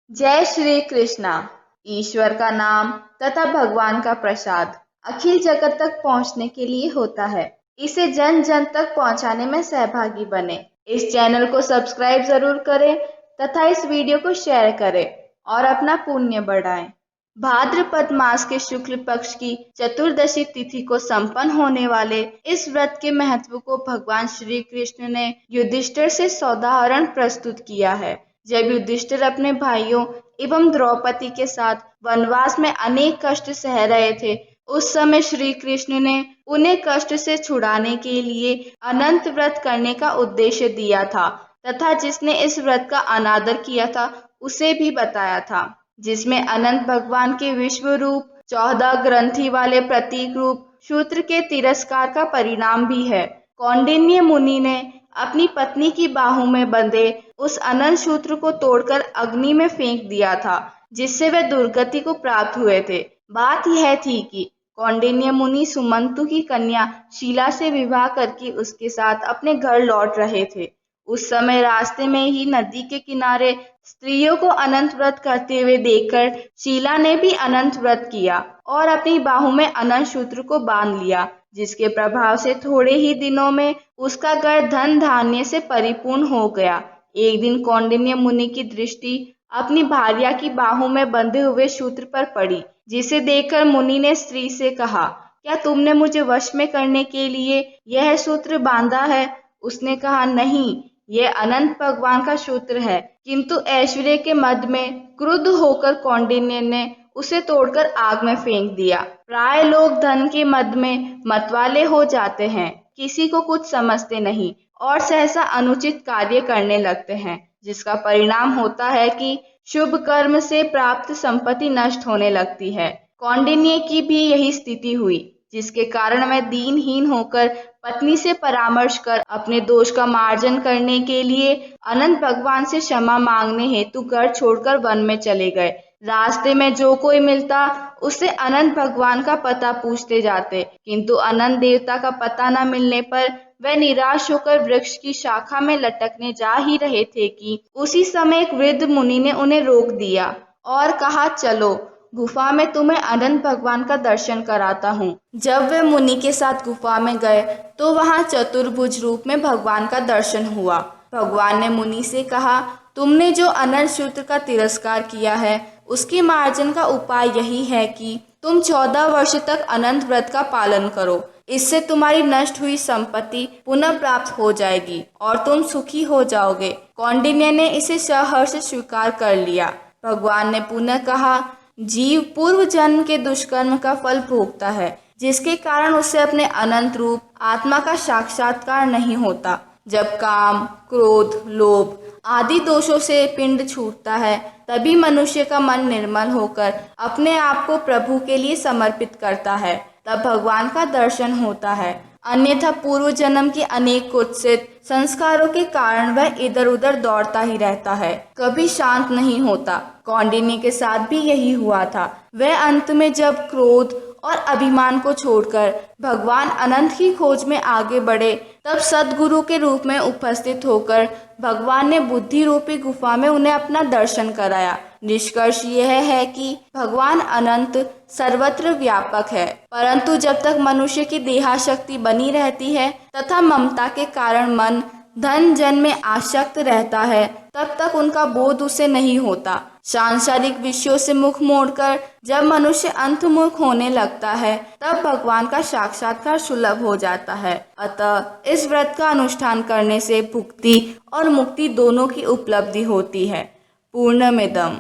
जय श्री कृष्णा। ईश्वर का नाम तथा भगवान का प्रसाद अखिल जगत तक पहुंचने के लिए होता है। इसे जन जन तक पहुंचाने में सहभागी बने। इस चैनल को सब्सक्राइब जरूर करें तथा इस वीडियो को शेयर करें और अपना पुण्य बढ़ाएं। भाद्रपद मास के शुक्ल पक्ष की चतुर्दशी तिथि को संपन्न होने वाले इस व्रत के महत्व को भगवान श्री कृष्ण ने युधिष्ठिर से सौदाहरण प्रस्तुत किया है। जब युधिष्ठिर अपने भाइयों एवं द्रौपदी के साथ वनवास में अनेक कष्ट सह रहे थे, उस समय श्री कृष्ण ने उन्हें कष्ट से छुड़ाने के लिए अनंत व्रत करने का उद्देश्य दिया था तथा जिसने इस व्रत का अनादर किया था उसे भी बताया था, जिसमें अनंत भगवान के विश्व रूप, 14 ग्रंथि वाले प्रतीक रूप शूद्र के तिरस्कार का परिणाम भी है। कौंडिन्य मुनि ने अपनी पत्नी की बाहों में बंधे उस अनंत सूत्र को तोड़कर अग्नि में फेंक दिया था, जिससे वे दुर्गति को प्राप्त हुए थे। बात यह थी कि कौंडिन्य मुनि सुमंतु की कन्या शीला से विवाह करके उसके साथ अपने घर लौट रहे थे। उस समय रास्ते में ही नदी के किनारे स्त्रियों को अनंत व्रत करते हुए देखकर शीला ने भी अनंत व्रत किया और अपनी बाहों में अनंत सूत्र को बांध लिया, जिसके प्रभाव से थोड़े ही दिनों में उसका घर धन धान्य से परिपूर्ण हो गया। एक दिन कौंडिन्य मुनि की दृष्टि अपनी भार्या की बाहों में बंधे हुए सूत्र पर पड़ी, जिसे देखकर मुनि ने स्त्री से कहा, क्या तुमने मुझे वश में करने के लिए यह सूत्र बांधा है? उसने कहा, नहीं, यह अनंत भगवान का सूत्र है। किंतु ऐश्वर्य के मद में क्रुद्ध होकर कौंडिन्य ने उसे तोड़कर आग में फेंक दिया। प्राय लोग धन के मद में मतवाले हो जाते हैं, किसी को कुछ समझते नहीं और सहसा अनुचित कार्य करने लगते हैं, जिसका परिणाम होता है कि शुभ कर्म से प्राप्त संपत्ति नष्ट होने लगती है। कौंडिन्य की भी यही स्थिति हुई, जिसके कारण वह दीनहीन होकर पत्नी से परामर्श कर अपने दोष का मार्जन करने के लिए अनंत भगवान से क्षमा मांगने हेतु घर छोड़कर वन में चले गए। रास्ते में जो कोई मिलता उससे अनंत भगवान का पता पूछते जाते, किंतु अनंत देवता का पता न मिलने पर वह निराश होकर वृक्ष की शाखा में लटकने जा ही रहे थे कि उसी समय एक वृद्ध मुनि ने उन्हें रोक दिया और कहा, चलो, गुफा में तुम्हें अनंत भगवान का दर्शन कराता हूँ। जब वे मुनि के साथ गुफा में गए तो वहाँ चतुर्भुज रूप में भगवान का दर्शन हुआ। भगवान ने मुनि से कहा, तुमने जो अनंत सूत्र का तिरस्कार किया है उसके मार्जन का उपाय यही है कि तुम 14 वर्ष तक अनंत व्रत का पालन करो। इससे तुम्हारी नष्ट हुई संपत्ति पुनः प्राप्त हो जाएगी और तुम सुखी हो जाओगे। कौंडिन्य ने इसे सहर्ष स्वीकार कर लिया। भगवान ने पुनः कहा, जीव पूर्व जन्म के दुष्कर्म का फल भोगता है, जिसके कारण उसे अपने अनंत रूप आत्मा का साक्षात्कार नहीं होता। जब काम, क्रोध, लोभ आदि दोषों से पिंड छूटता है, तभी मनुष्य का मन निर्मल होकर अपने आप को प्रभु के लिए समर्पित करता है, तब भगवान का दर्शन होता है। अन्यथा पूर्व जन्म के अनेक कुत्सित संस्कारों के कारण वह इधर उधर दौड़ता ही रहता है, कभी शांत नहीं होता। कौंडिन्य के साथ भी यही हुआ था। वह अंत में जब क्रोध और अभिमान को छोड़कर भगवान अनंत की खोज में आगे बढ़े, तब सद्गुरु के रूप में उपस्थित होकर भगवान ने बुद्धि रूपी गुफा में उन्हें अपना दर्शन कराया। निष्कर्ष यह है कि भगवान अनंत सर्वत्र व्यापक है, परंतु जब तक मनुष्य की देहाशक्ति बनी रहती है तथा ममता के कारण मन धन जन में आसक्त रहता है, तब तक उनका बोध उसे नहीं होता। सांसारिक विषयों से मुख मोड़कर जब मनुष्य अंतर्मुख होने लगता है, तब भगवान का साक्षात्कार सुलभ हो जाता है। अतः इस व्रत का अनुष्ठान करने से भुक्ति और मुक्ति दोनों की उपलब्धि होती है। पूर्णमिदम्।